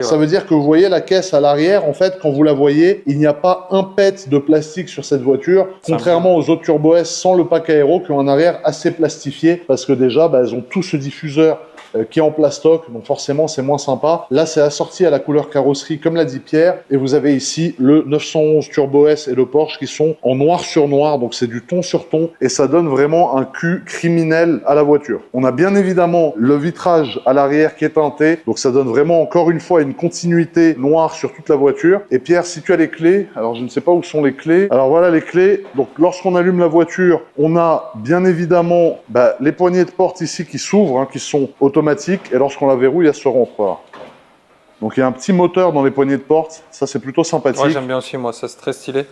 Ça veut dire que vous voyez la caisse à l'arrière, en fait, quand vous la voyez, il n'y a pas un pet de plastique sur cette voiture, contrairement aux autres Turbo S sans le pack aéro qui ont un arrière assez plastifié, parce que déjà, elles ont tout ce diffuseur qui est en plastoc, donc forcément c'est moins sympa. Là c'est assorti à la couleur carrosserie comme l'a dit Pierre, et vous avez ici le 911 Turbo S et le Porsche qui sont en noir sur noir, donc c'est du ton sur ton, et ça donne vraiment un cul criminel à la voiture. On a bien évidemment le vitrage à l'arrière qui est teinté, donc ça donne vraiment encore une fois une continuité noire sur toute la voiture. Et Pierre, si tu as les clés, alors je ne sais pas où sont les clés, alors voilà les clés, donc lorsqu'on allume la voiture, on a bien évidemment les poignées de porte ici qui s'ouvrent, qui sont automatique, et lorsqu'on la verrouille, elle se rentre. Donc il y a un petit moteur dans les poignées de porte, ça c'est plutôt sympathique. Ouais, j'aime bien aussi moi, ça c'est très stylé.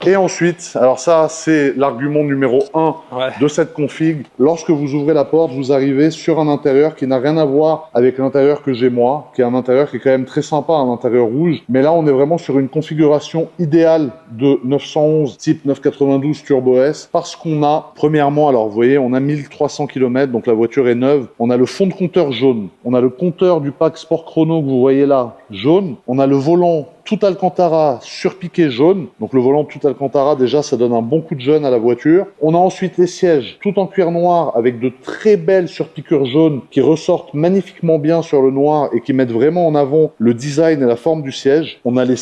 Et ensuite, alors ça c'est l'argument numéro 1 de cette config. Lorsque vous ouvrez la porte, vous arrivez sur un intérieur qui n'a rien à voir avec l'intérieur que j'ai moi, qui est un intérieur qui est quand même très sympa, un intérieur rouge. Mais là on est vraiment sur une configuration idéale de 911 type 992 Turbo S, parce qu'on a, premièrement, alors vous voyez, on a 1300 km, donc la voiture est neuve. On a le fond de compteur jaune, on a le compteur du pack Sport Chrono que vous voyez là, jaune. On a le volant tout Alcantara surpiqué jaune, donc le volant tout Alcantara, déjà ça donne un bon coup de jeune à la voiture. On a ensuite les sièges tout en cuir noir avec de très belles surpiqûres jaunes qui ressortent magnifiquement bien sur le noir et qui mettent vraiment en avant le design et la forme du siège. On a les